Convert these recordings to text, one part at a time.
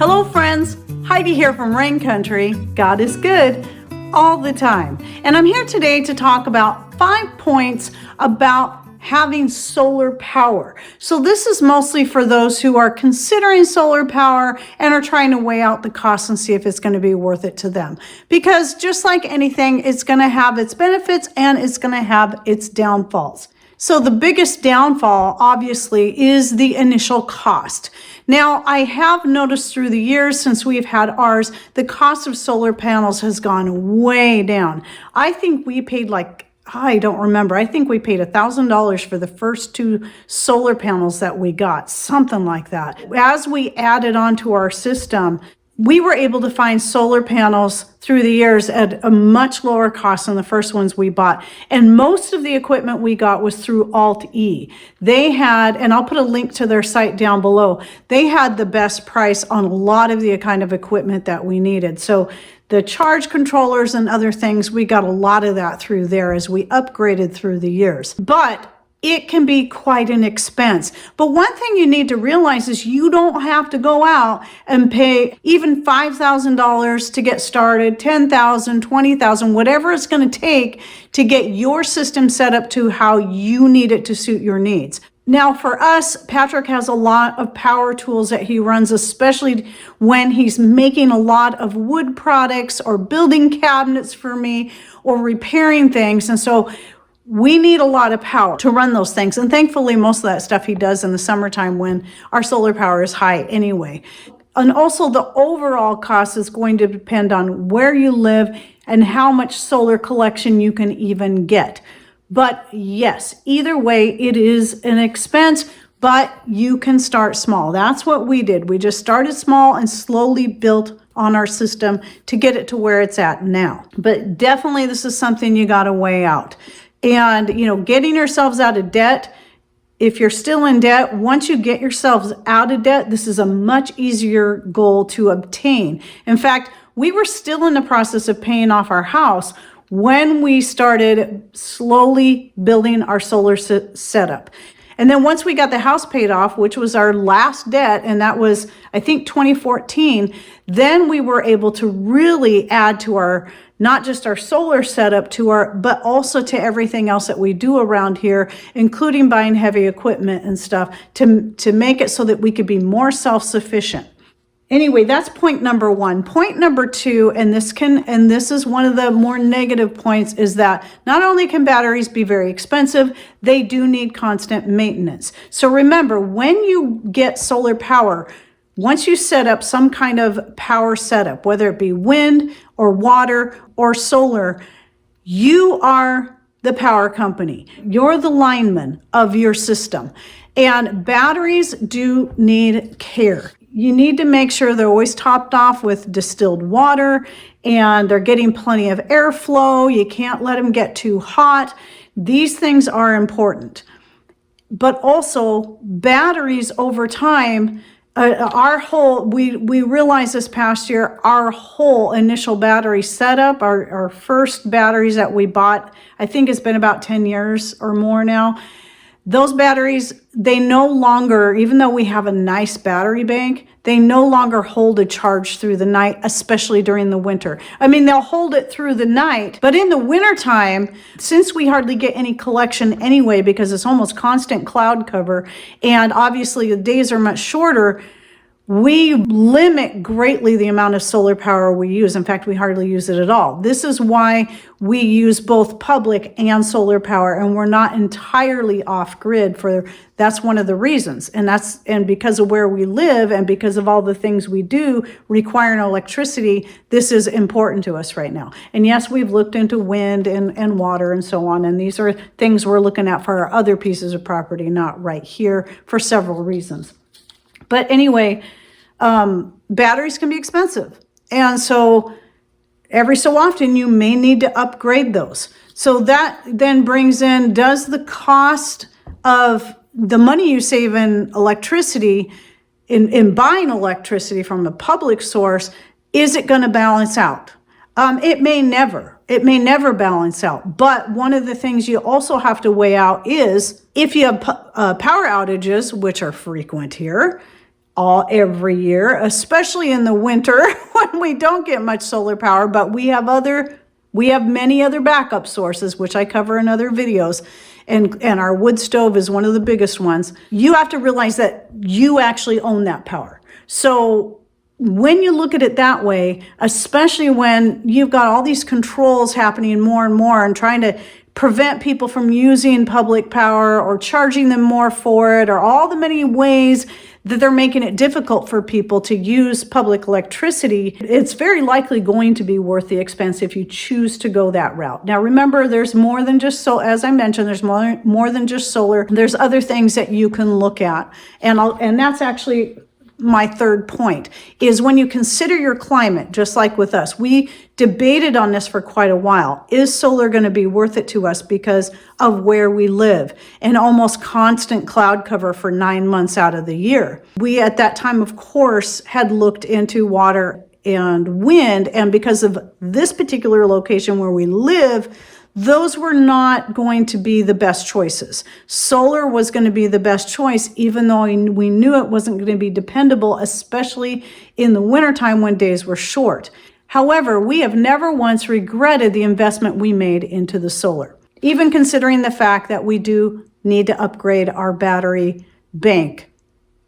Hello friends, Heidi here from Rain Country. God is good all the time. And I'm here today to talk about 5 points about having solar power. So this is mostly for those who are considering solar power and are trying to weigh out the costs and see if it's going to be worth it to them. Because just like anything, it's going to have its benefits and it's going to have its downfalls. So the biggest downfall, obviously, is the initial cost. Now, I have noticed through the years since we've had ours, the cost of solar panels has gone way down. I think we paid I don't remember. I think we paid $1,000 for the first 2 solar panels that we got, something like that. As we added onto our system, we were able to find solar panels through the years at a much lower cost than the first ones we bought. And most of the equipment we got was through Alt-E. They had, and I'll put a link to their site down below, they had the best price on a lot of the kind of equipment that we needed. So the charge controllers and other things, we got a lot of that through there as we upgraded through the years. But it can be quite an expense. But one thing you need to realize is you don't have to go out and pay even $5,000 to get started, $10,000, $20,000, whatever it's going to take to get your system set up to how you need it to suit your needs. Now for us, Patrick has a lot of power tools that he runs, especially when he's making a lot of wood products or building cabinets for me or repairing things. And so we need a lot of power to run those things. And thankfully, most of that stuff he does in the summertime when our solar power is high anyway. And also the overall cost is going to depend on where you live and how much solar collection you can even get. But yes, either way, it is an expense, but you can start small. That's what we did. We just started small and slowly built on our system to get it to where it's at now. But definitely this is something you got to weigh out. And, getting yourselves out of debt, if you're still in debt, once you get yourselves out of debt, this is a much easier goal to obtain. In fact, we were still in the process of paying off our house when we started slowly building our solar setup. And then once we got the house paid off, which was our last debt, and that was, I think, 2014, then we were able to really add to our, not just our solar setup but also to everything else that we do around here, including buying heavy equipment and stuff to make it so that we could be more self-sufficient. Anyway, that's point number 1. Point number 2, and this is one of the more negative points, is that not only can batteries be very expensive, they do need constant maintenance. So remember, when you get solar power, once you set up some kind of power setup, whether it be wind or water or solar, you are the power company. You're the lineman of your system. And batteries do need care. You need to make sure they're always topped off with distilled water and they're getting plenty of airflow. You can't let them get too hot. These things are important. But also batteries over time, we realized this past year, our whole initial battery setup, our first batteries that we bought, I think it's been about 10 years or more now. Those batteries, they no longer, even though we have a nice battery bank, they no longer hold a charge through the night, especially during the winter. I mean, they'll hold it through the night, but in the wintertime, since we hardly get any collection anyway, because it's almost constant cloud cover, and obviously the days are much shorter, we limit greatly the amount of solar power we use. In fact, we hardly use it at all. This is why we use both public and solar power, and we're not entirely off grid that's one of the reasons. And because of where we live and because of all the things we do requiring electricity, this is important to us right now. And yes, we've looked into wind and water and so on. And these are things we're looking at for our other pieces of property, not right here, for several reasons. But anyway, batteries can be expensive. And so every so often you may need to upgrade those. So that then brings in, does the cost of the money you save in electricity, in buying electricity from a public source, is it going to balance out? It may never balance out. But one of the things you also have to weigh out is if you have power outages, which are frequent here, every year, especially in the winter when we don't get much solar power, but we have many other backup sources, which I cover in other videos. And our wood stove is one of the biggest ones. You have to realize that you actually own that power. So when you look at it that way, especially when you've got all these controls happening more and more and trying to prevent people from using public power or charging them more for it, or all the many ways that they're making it difficult for people to use public electricity, it's very likely going to be worth the expense if you choose to go that route. Now, remember, there's more than just as I mentioned, there's more than just solar. There's other things that you can look at. And that's actually my third point, is when you consider your climate, just like with us, we debated on this for quite a while. Is solar going to be worth it to us because of where we live and almost constant cloud cover for 9 months out of the year? We, at that time, of course, had looked into water and wind, and because of this particular location where we live, those were not going to be the best choices. Solar was going to be the best choice, even though we knew it wasn't going to be dependable, especially in the wintertime when days were short. However, we have never once regretted the investment we made into the solar, even considering the fact that we do need to upgrade our battery bank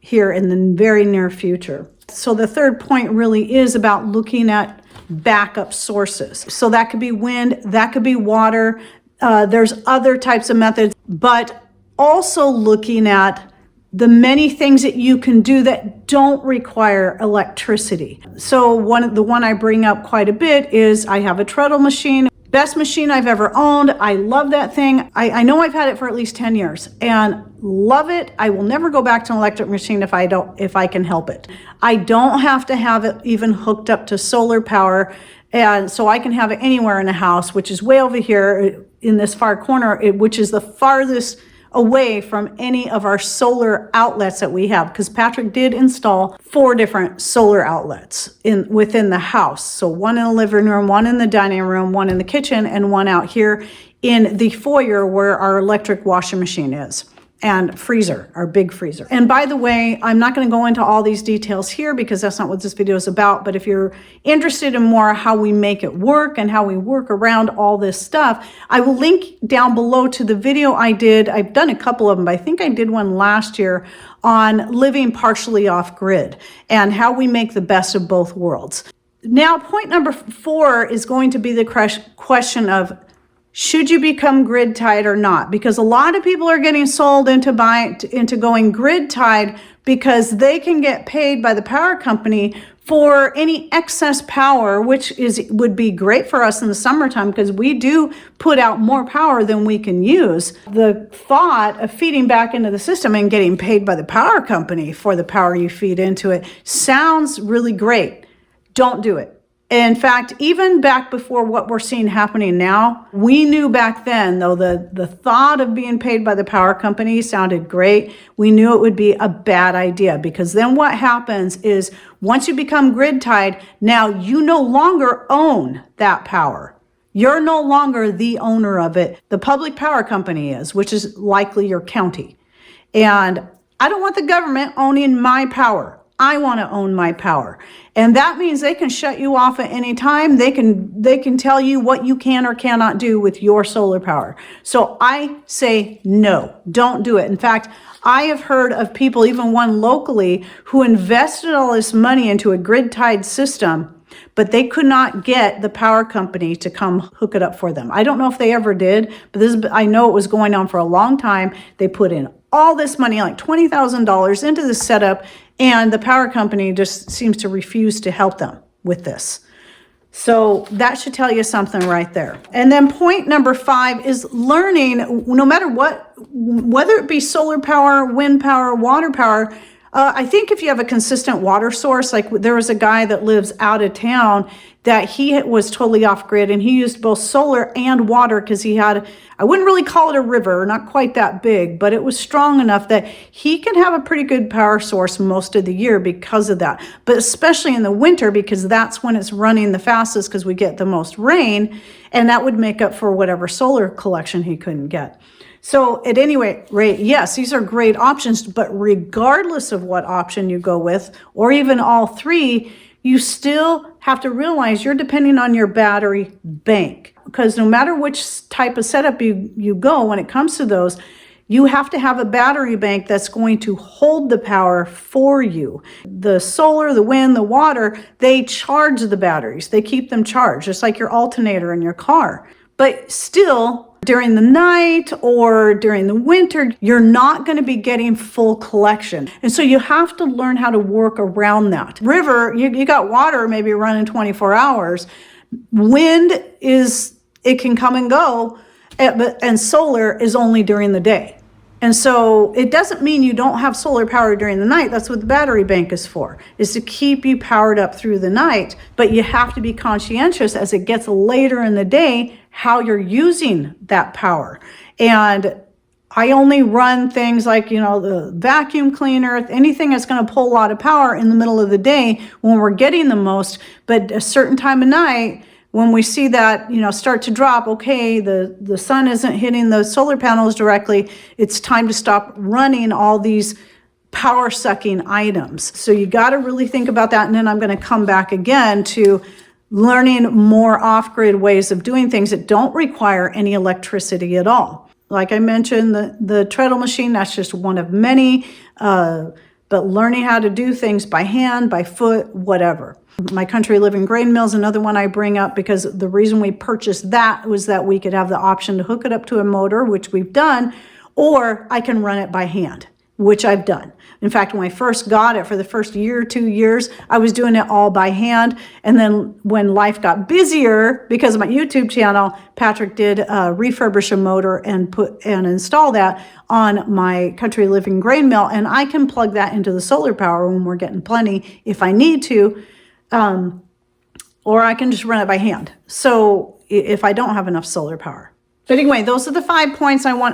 here in the very near future. So the third point really is about looking at backup sources. So that could be wind, that could be water. There's other types of methods, but also looking at the many things that you can do that don't require electricity. So the one I bring up quite a bit is I have a treadle machine. Best machine I've ever owned. I love that thing. I know I've had it for at least 10 years and love it. I will never go back to an electric machine if I can help it. I don't have to have it even hooked up to solar power, and so I can have it anywhere in the house, which is way over here in this far corner, which is the farthest away from any of our solar outlets that we have, because Patrick did install 4 different solar outlets within the house. So one in the living room, one in the dining room, one in the kitchen, and one out here in the foyer where our electric washing machine is, and freezer, our big freezer. And by the way, I'm not going to go into all these details here because that's not what this video is about, but if you're interested in more how we make it work and how we work around all this stuff, I will link down below to the video I did. I've done a couple of them, but I think I did one last year on living partially off grid and how we make the best of both worlds. Now, point number 4 is going to be the question of, should you become grid tied or not? Because a lot of people are getting sold into going grid tied because they can get paid by the power company for any excess power, which would be great for us in the summertime because we do put out more power than we can use. The thought of feeding back into the system and getting paid by the power company for the power you feed into it sounds really great. Don't do it. In fact, even back before what we're seeing happening now, we knew back then, though the thought of being paid by the power company sounded great, we knew it would be a bad idea, because then what happens is once you become grid tied, now you no longer own that power. You're no longer the owner of it. The public power company is, which is likely your county. And I don't want the government owning my power. I want to own my power. And that means they can shut you off at any time. They can tell you what you can or cannot do with your solar power. So I say no, don't do it. In fact, I have heard of people, even one locally, who invested all this money into a grid-tied system, but they could not get the power company to come hook it up for them. I don't know if they ever did, but I know it was going on for a long time. They put in all this money, like $20,000 into the setup, and the power company just seems to refuse to help them with this. So that should tell you something right there. And then point number 5 is learning, no matter what, whether it be solar power, wind power, water power. I think if you have a consistent water source, like there was a guy that lives out of town that he was totally off grid, and he used both solar and water because he had, I wouldn't really call it a river, not quite that big, but it was strong enough that he can have a pretty good power source most of the year because of that. But especially in the winter, because that's when it's running the fastest because we get the most rain, and that would make up for whatever solar collection he couldn't get. So at any rate, yes, these are great options, but regardless of what option you go with, or even all three, you still have to realize you're depending on your battery bank, because no matter which type of setup you go, when it comes to those, you have to have a battery bank that's going to hold the power for you. The solar, the wind, the water, they charge the batteries. They keep them charged, just like your alternator in your car. But still, during the night or during the winter, you're not going to be getting full collection. And so you have to learn how to work around that. River, you got water maybe running 24 hours. Wind it can come and go, and solar is only during the day. And so it doesn't mean you don't have solar power during the night. That's what the battery bank is for, is to keep you powered up through the night. But you have to be conscientious as it gets later in the day, how you're using that power. And I only run things like, the vacuum cleaner, anything that's going to pull a lot of power in the middle of the day when we're getting the most. But a certain time of night, when we see that, start to drop, okay, the sun isn't hitting the solar panels directly, it's time to stop running all these power sucking items. So you got to really think about that. And then I'm going to come back again to learning more off-grid ways of doing things that don't require any electricity at all. Like I mentioned, the treadle machine, that's just one of many, but learning how to do things by hand, by foot, whatever. My Country Living grain mill is another one I bring up, because the reason we purchased that was that we could have the option to hook it up to a motor, which we've done, or I can run it by hand, which I've done. In fact, when I first got it, for the first year or 2 years, I was doing it all by hand. And then when life got busier, because of my YouTube channel, Patrick did refurbish a motor and install that on my Country Living grain mill. And I can plug that into the solar power when we're getting plenty if I need to. Or I can just run it by hand. So if I don't have enough solar power. But anyway, those are the 5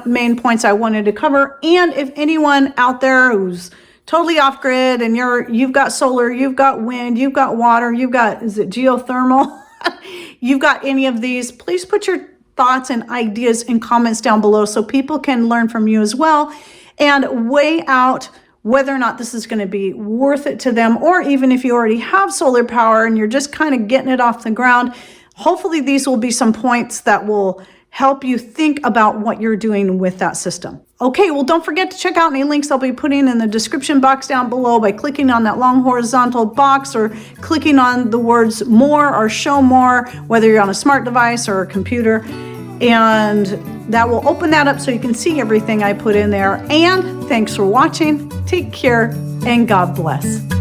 main points I wanted to cover. And if anyone out there who's totally off grid and you've got solar, you've got wind, you've got water, is it geothermal? You've got any of these, please put your thoughts and ideas in comments down below so people can learn from you as well and weigh out whether or not this is going to be worth it to them, or even if you already have solar power and you're just kind of getting it off the ground. Hopefully these will be some points that will help you think about what you're doing with that system. Okay, well, don't forget to check out any links I'll be putting in the description box down below by clicking on that long horizontal box or clicking on the words more or show more, whether you're on a smart device or a computer. And that will open that up so you can see everything I put in there. And thanks for watching. Take care and God bless.